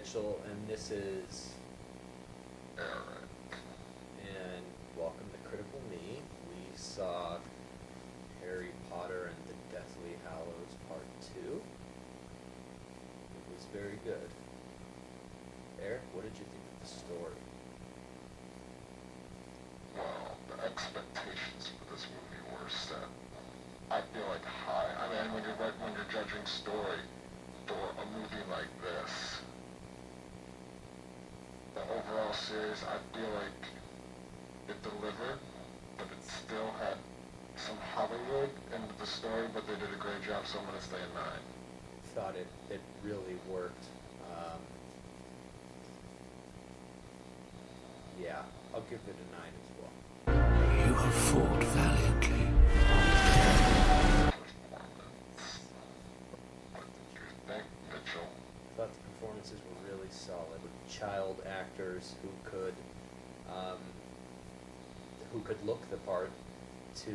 Mitchell, and this is Eric. And welcome to Critical Me. We saw Harry Potter and the Deathly Hallows Part 2. It was very good. Eric, what did you think of the story? Well, the expectations for this movie were set, I feel like, high. I mean, when you're judging story for a movie like this, the overall series, I feel like it delivered, but it still had some Hollywood in the story, but they did a great job, so I'm going to stay a 9. Thought it really worked. Yeah, I'll give it a 9 as well. You have fought valiantly. Performance. What did you think, Mitchell? I thought the performances were really solid, with child actors who could look the part, to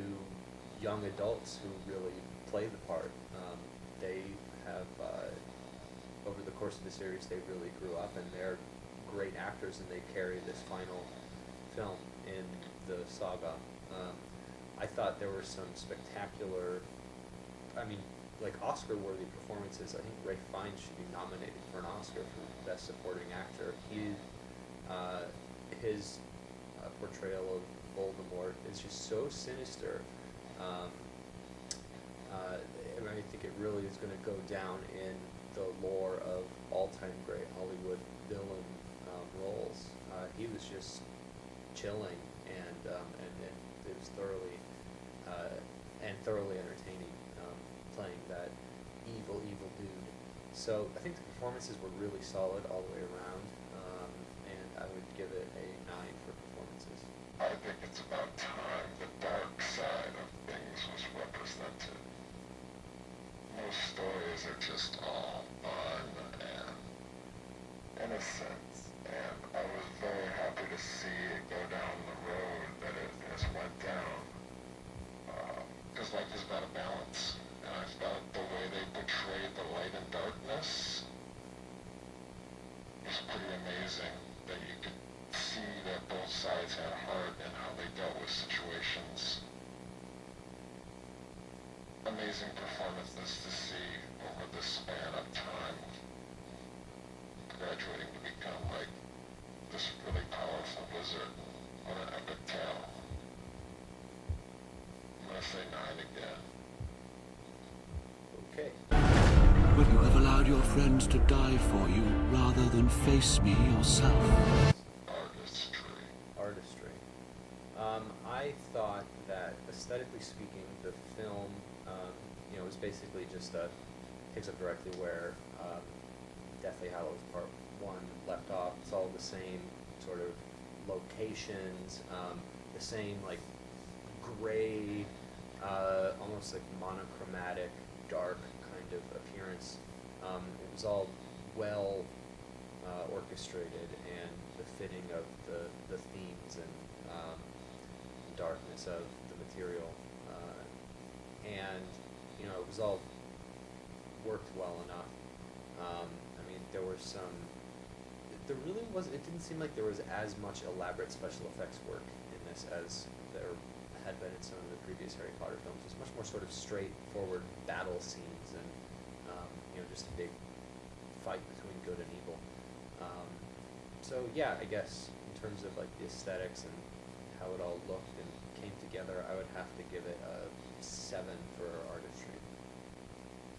young adults who really play the part. They have, over the course of the series, they really grew up, and they're great actors, and they carry this final film in the saga. I thought there were some spectacular, Oscar-worthy performances. I think Ralph Fiennes should be nominated for an Oscar for Best Supporting Actor. His portrayal of Voldemort is just so sinister. I think it really is going to go down in the lore of all-time great Hollywood villain roles. He was just chilling, and it was thoroughly entertaining, playing that evil dude. So I think the performances were really solid all the way around, and I would give it a 9 for performances. I think it's about time the dark side of things was represented. Most stories are just all fun and innocent, and I was very happy to see it go down the road that it has went down. Because life is about a balance, and I thought the way they portrayed the light and darkness was pretty amazing, that you could see that both sides had heart and how they dealt with situations. Amazing performances to see over this span of time, graduating to become like this really powerful wizard. What an epic tale. I'm gonna say 9 again. Okay. But you have allowed your friends to die for you rather than face me yourself. Artistry. I thought that, aesthetically speaking, the film, was basically just picks up directly where Deathly Hallows Part 1 left off. It's all the same sort of locations, the same gray, almost monochromatic, dark kind of appearance. It was all well orchestrated, and the fitting of the themes and darkness of the material, and it was all worked well enough. There were it didn't seem like there was as much elaborate special effects work in this as there had been in some of the previous Harry Potter films. It was much more sort of straightforward battle scenes, and just a big fight between good and evil. So yeah, I guess in terms of the aesthetics and how it all looked and came together, I would have to give it a 7 for artistry.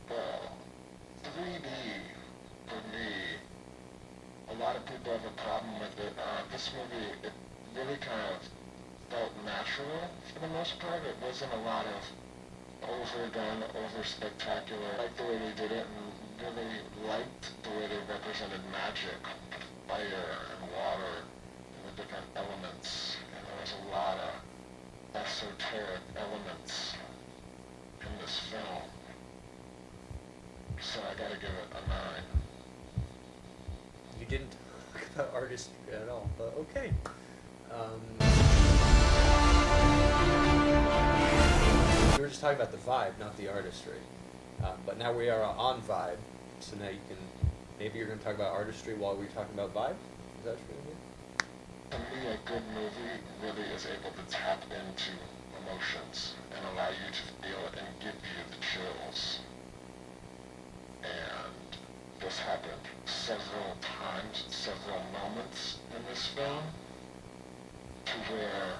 Well, 3D, for me, a lot of people have a problem with it. This movie, it really kind of felt natural for the most part. It wasn't a lot of overdone, over-spectacular. I liked the way they did it, and really liked the way they represented magic, fire and water, and the different elements. And there was a lot of esoteric elements in this film. So I gotta give it a 9. You didn't talk about artistry at all, but okay. We were just talking about the vibe, not the artistry. But now we are on vibe, so now you can maybe you're going to talk about artistry while we're talking about vibe? Is that what you're going to do? To me, a good movie really is able to tap into emotions and allow you to feel it and give you the chills. And this happened several times, several moments in this film, to where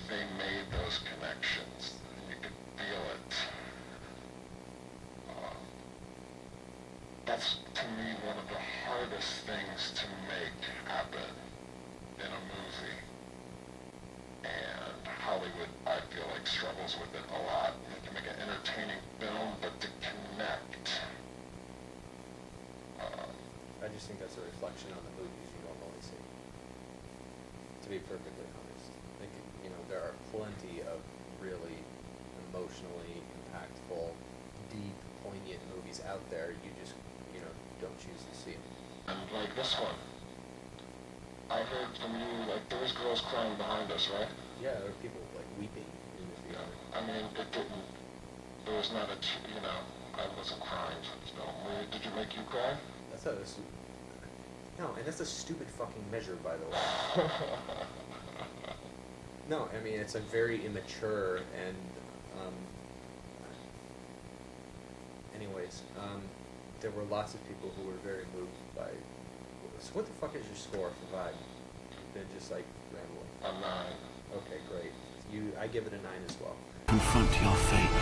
they made those connections, and you could feel it. That's, to me, one of the hardest things to make happen in a movie. And Hollywood, I feel like, struggles with it a lot. You can make an entertaining film, but to connect. I just think that's a reflection on the movies you normally see. To be perfectly honest, I think, there are plenty of really emotionally impactful, deep, poignant movies out there. You just, don't choose to see them. And like this one, I heard from you, like, there was girls crying behind us, right? Yeah, there were people like weeping in the theater. I mean, there was not I wasn't crying for the film. Did it make you cry? That's no, and that's a stupid fucking measure, by the way. No, I mean, it's a very immature and, anyways, there were lots of people who were very moved by, so what the fuck is your score for Vibe? You've been just like rambling. A 9. Okay, great. I give it a 9 as well. Confront your fate.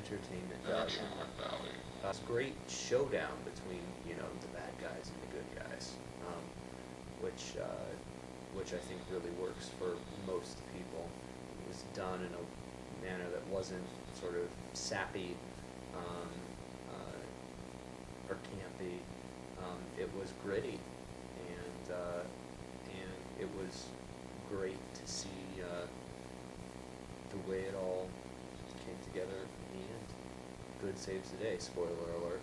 Entertainment value. It's a great showdown between, the bad guys and the good guys, which I think really works for most people. It was done in a manner that wasn't sort of sappy or campy. It was gritty, and it was great to see the way it all came together in the end. Good saves the day, spoiler alert.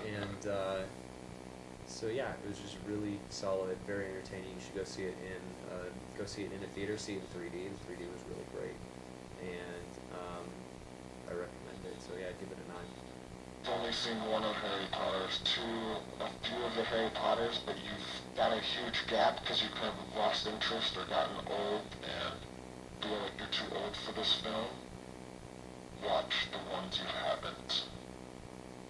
And so yeah, it was just really solid, very entertaining. You should go see it in a theater, see it in 3D. The 3D was really great, and I recommend it. So yeah, I'd give it a 9. I've only seen one of Harry Potter's, a few of the Harry Potters, but you've got a huge gap because you kind of lost interest or gotten old and feel like you're too old for this film. Watch the ones you haven't.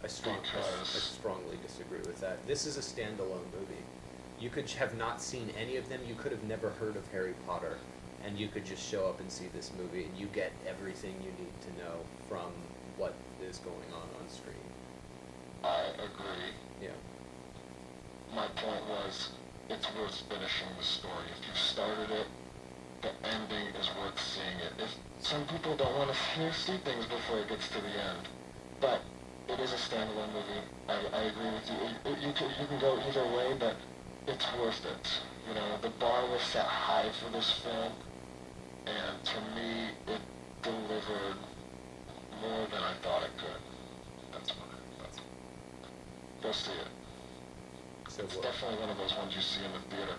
I strongly disagree with that. This is a standalone movie. You could have not seen any of them. You could have never heard of Harry Potter, and you could just show up and see this movie, and you get everything you need to know from what is going on screen. I agree. Yeah. My point was, it's worth finishing the story. If you started it, the ending is worth seeing it. If some people don't want to see things before it gets to the end, but it is a standalone movie. I agree with you. You can go either way, but it's worth it. The bar was set high for this film, and to me, it delivered more than I thought it could. That's go see it. So It's what? definitely one of those ones you see in the theater.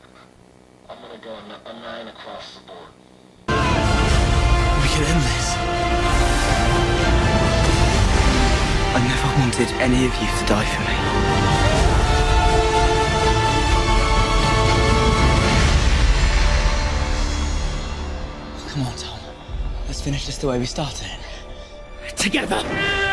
I'm gonna go a 9 across the board. We can end this. I never wanted any of you to die for me. Come on, Tom. Let's finish this the way we started it. Together!